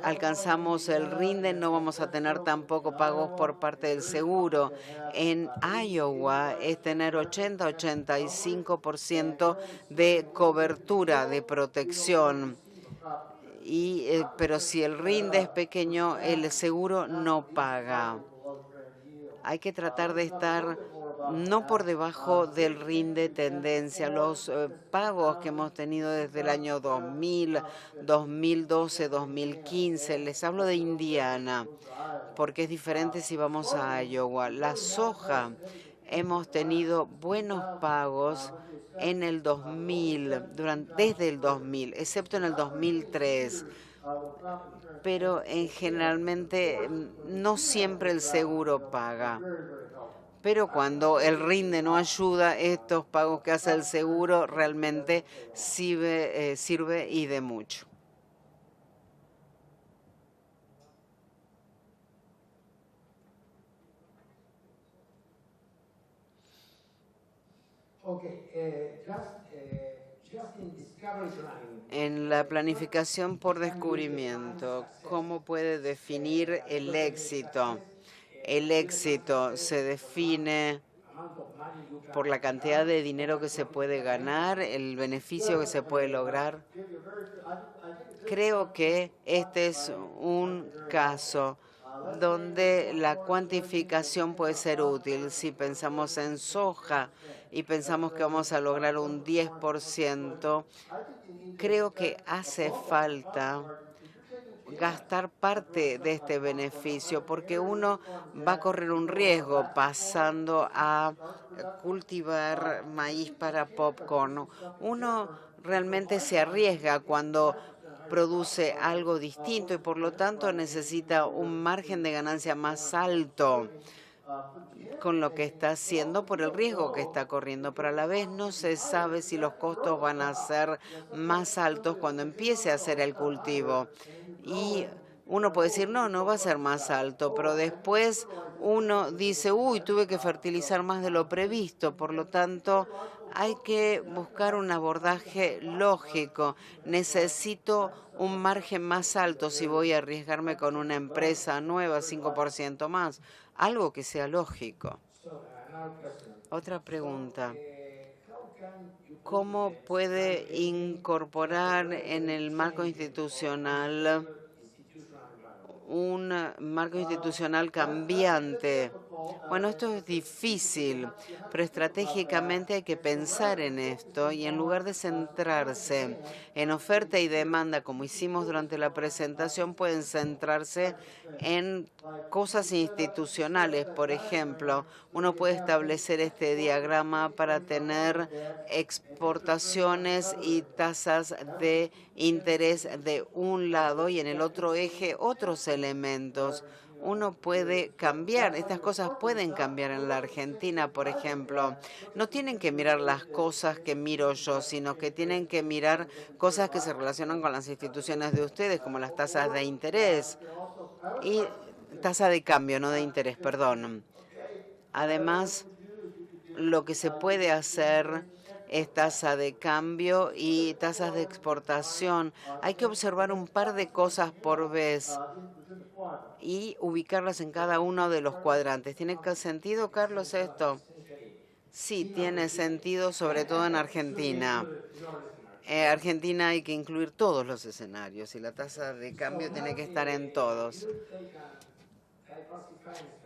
alcanzamos el RINDE, no vamos a tener tampoco pagos por parte del seguro. En Iowa es tener 80-85% de cobertura de protección. Pero si el RINDE es pequeño, el seguro no paga. Hay que tratar de estar no por debajo del rinde tendencia. Los pagos que hemos tenido desde el año 2000, 2012, 2015, les hablo de Indiana, porque es diferente si vamos a Iowa. La soja, hemos tenido buenos pagos en el 2000, desde el 2000, excepto en el 2003. Pero generalmente no siempre el seguro paga. Pero cuando el rinde no ayuda, estos pagos que hace el seguro realmente sirve y de mucho. En la planificación por descubrimiento, ¿cómo puede definir el éxito? El éxito se define por la cantidad de dinero que se puede ganar, el beneficio que se puede lograr. Creo que este es un caso donde la cuantificación puede ser útil. Si pensamos en soja y pensamos que vamos a lograr un 10%, creo que hace falta gastar parte de este beneficio, porque uno va a correr un riesgo pasando a cultivar maíz para popcorn. Uno realmente se arriesga cuando produce algo distinto y por lo tanto necesita un margen de ganancia más alto con lo que está haciendo por el riesgo que está corriendo, pero a la vez no se sabe si los costos van a ser más altos cuando empiece a hacer el cultivo. Y uno puede decir, no va a ser más alto, pero después uno dice, uy, tuve que fertilizar más de lo previsto, por lo tanto hay que buscar un abordaje lógico. Necesito un margen más alto si voy a arriesgarme con una empresa nueva, 5% más, algo que sea lógico. Otra pregunta. ¿Cómo puede incorporar en el marco institucional un marco institucional cambiante? Bueno, esto es difícil, pero estratégicamente hay que pensar en esto y en lugar de centrarse en oferta y demanda, como hicimos durante la presentación, pueden centrarse en cosas institucionales. Por ejemplo, uno puede establecer este diagrama para tener exportaciones y tasas de interés de un lado y en el otro eje otros elementos. Uno puede cambiar, estas cosas pueden cambiar en la Argentina, por ejemplo. No tienen que mirar las cosas que miro yo, sino que tienen que mirar cosas que se relacionan con las instituciones de ustedes, como las tasas de interés y tasa de cambio, no de interés, perdón. Además, lo que se puede hacer es tasa de cambio y tasas de exportación. Hay que observar un par de cosas por vez y ubicarlas en cada uno de los cuadrantes. ¿Tiene sentido, Carlos, esto? Sí, tiene sentido, sobre todo en Argentina. Argentina hay que incluir todos los escenarios y la tasa de cambio tiene que estar en todos.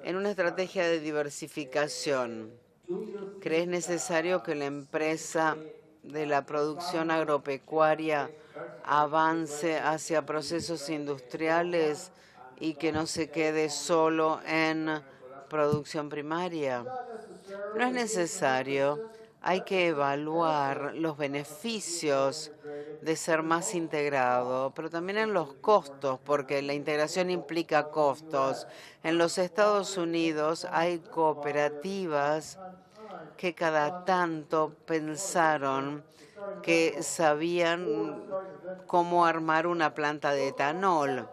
En una estrategia de diversificación, ¿crees necesario que la empresa de la producción agropecuaria avance hacia procesos industriales y que no se quede solo en producción primaria? No es necesario. Hay que evaluar los beneficios de ser más integrado, pero también en los costos, porque la integración implica costos. En los Estados Unidos hay cooperativas que cada tanto pensaron que sabían cómo armar una planta de etanol.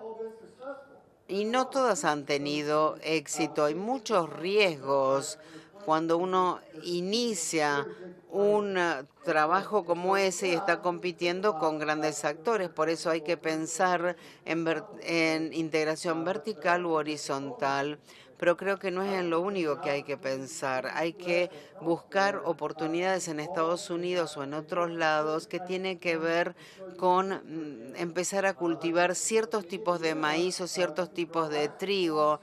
Y no todas han tenido éxito. Hay muchos riesgos cuando uno inicia un trabajo como ese y está compitiendo con grandes actores. Por eso hay que pensar en integración vertical u horizontal. Pero creo que no es en lo único que hay que pensar. Hay que buscar oportunidades en Estados Unidos o en otros lados que tienen que ver con empezar a cultivar ciertos tipos de maíz o ciertos tipos de trigo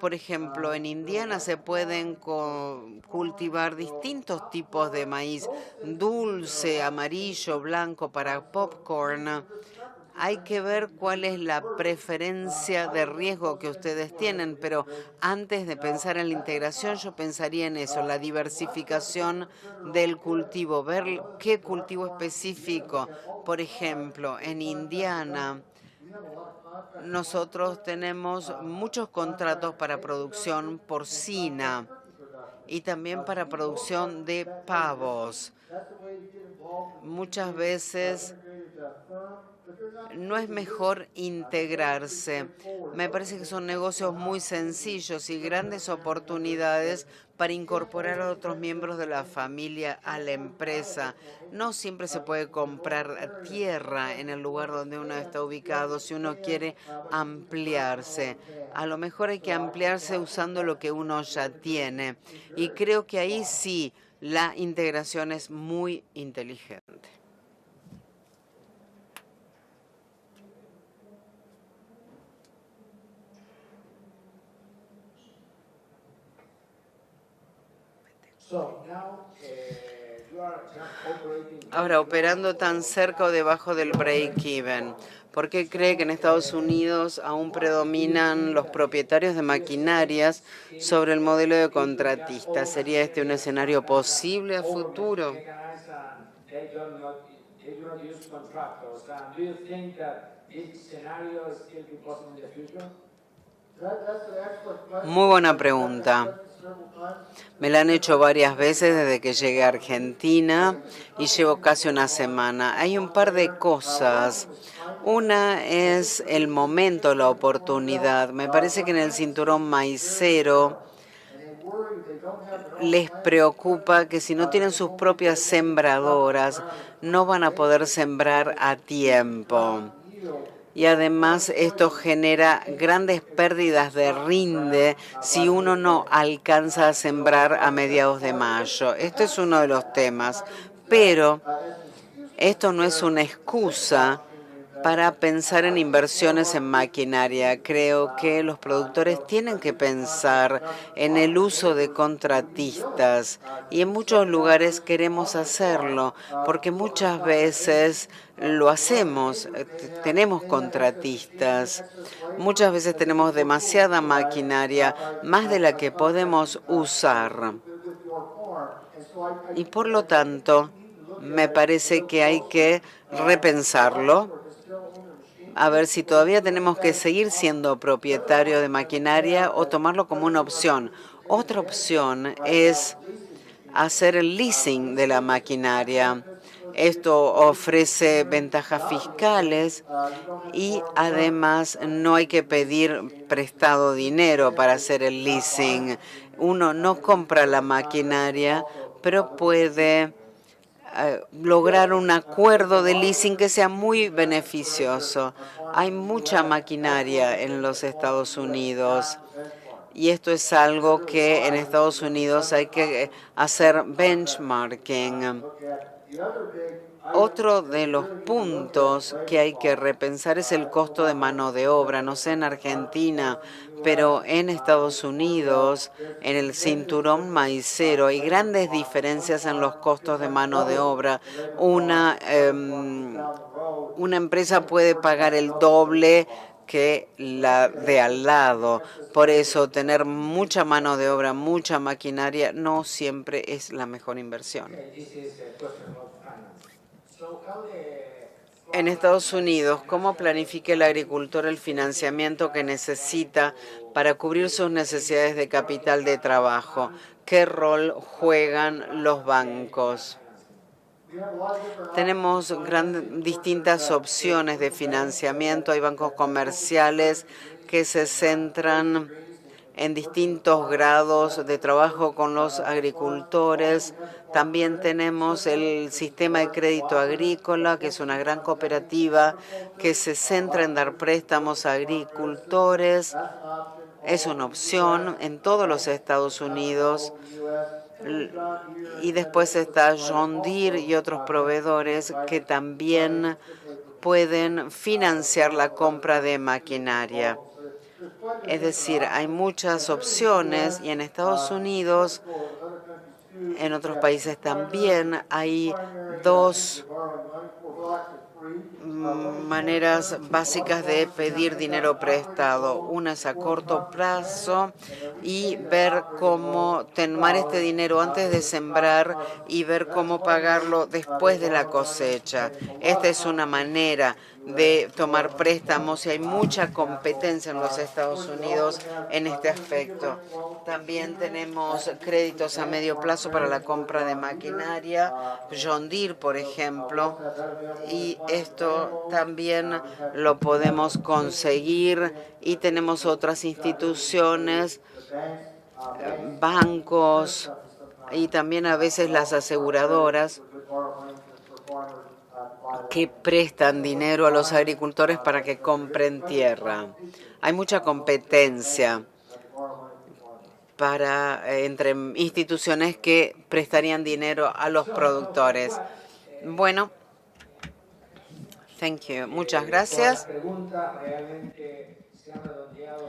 Por ejemplo, en Indiana se pueden cultivar distintos tipos de maíz, dulce, amarillo, blanco para popcorn. Hay que ver cuál es la preferencia de riesgo que ustedes tienen, pero antes de pensar en la integración, yo pensaría en eso, la diversificación del cultivo, ver qué cultivo específico. Por ejemplo, en Indiana, nosotros tenemos muchos contratos para producción porcina y también para producción de pavos. Muchas veces no es mejor integrarse. Me parece que son negocios muy sencillos y grandes oportunidades para incorporar a otros miembros de la familia a la empresa. No siempre se puede comprar tierra en el lugar donde uno está ubicado si uno quiere ampliarse. A lo mejor hay que ampliarse usando lo que uno ya tiene. Y creo que ahí sí la integración es muy inteligente. Ahora, operando tan cerca o debajo del break-even, ¿por qué cree que en Estados Unidos aún predominan los propietarios de maquinarias sobre el modelo de contratista? ¿Sería este un escenario posible a futuro? Muy buena pregunta. Me la han hecho varias veces desde que llegué a Argentina y llevo casi una semana. Hay un par de cosas. Una es el momento, la oportunidad. Me parece que en el cinturón maicero les preocupa que si no tienen sus propias sembradoras, no van a poder sembrar a tiempo. Y además esto genera grandes pérdidas de rinde si uno no alcanza a sembrar a mediados de mayo. Este es uno de los temas, pero esto no es una excusa para pensar en inversiones en maquinaria. Creo que los productores tienen que pensar en el uso de contratistas y en muchos lugares queremos hacerlo porque muchas veces lo hacemos, tenemos contratistas, muchas veces tenemos demasiada maquinaria, más de la que podemos usar. Y por lo tanto, me parece que hay que repensarlo, a ver si todavía tenemos que seguir siendo propietario de maquinaria o tomarlo como una opción. Otra opción es hacer el leasing de la maquinaria. Esto ofrece ventajas fiscales y además no hay que pedir prestado dinero para hacer el leasing. Uno no compra la maquinaria, pero puede lograr un acuerdo de leasing que sea muy beneficioso. Hay mucha maquinaria en los Estados Unidos y esto es algo que en Estados Unidos hay que hacer benchmarking. Otro de los puntos que hay que repensar es el costo de mano de obra. No sé en Argentina, pero en Estados Unidos, en el cinturón maicero, hay grandes diferencias en los costos de mano de obra. Una empresa puede pagar el doble que la de al lado. Por eso, tener mucha mano de obra, mucha maquinaria, no siempre es la mejor inversión. En Estados Unidos, ¿cómo planifica el agricultor el financiamiento que necesita para cubrir sus necesidades de capital de trabajo? ¿Qué rol juegan los bancos? Tenemos distintas opciones de financiamiento. Hay bancos comerciales que se centran en distintos grados de trabajo con los agricultores. También tenemos el sistema de crédito agrícola, que es una gran cooperativa que se centra en dar préstamos a agricultores. Es una opción en todos los Estados Unidos. Y después está John Deere y otros proveedores que también pueden financiar la compra de maquinaria. Es decir, hay muchas opciones y en Estados Unidos, en otros países también, hay dos maneras básicas de pedir dinero prestado. Una es a corto plazo y ver cómo tomar este dinero antes de sembrar y ver cómo pagarlo después de la cosecha. Esta es una manera de tomar préstamos y hay mucha competencia en los Estados Unidos en este aspecto. También tenemos créditos a medio plazo para la compra de maquinaria, John Deere, por ejemplo, y esto también lo podemos conseguir y tenemos otras instituciones, bancos y también a veces las aseguradoras que prestan dinero a los agricultores para que compren tierra. Hay mucha competencia entre instituciones que prestarían dinero a los productores. Bueno, muchas gracias.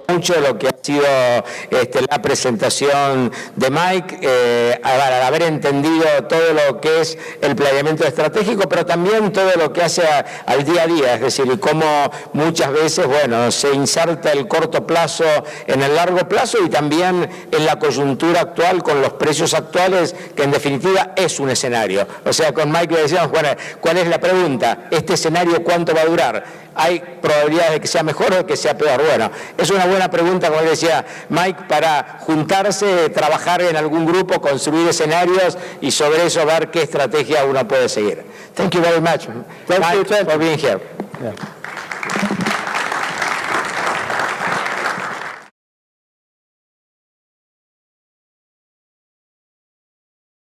Mucho lo que ha sido la presentación de Mike, al haber entendido todo lo que es el planeamiento estratégico, pero también todo lo que hace al día a día, es decir, cómo muchas veces, bueno, se inserta el corto plazo en el largo plazo y también en la coyuntura actual con los precios actuales, que en definitiva es un escenario. O sea, con Mike le decíamos, bueno, ¿cuál es la pregunta? ¿Este escenario cuánto va a durar? ¿Hay probabilidades de que sea mejor o de que sea peor? Bueno, es una buena pregunta, como decía Mike, para juntarse, trabajar en algún grupo, construir escenarios y sobre eso ver qué estrategia uno puede seguir. Thank you very much, Mike, for being here. Yeah.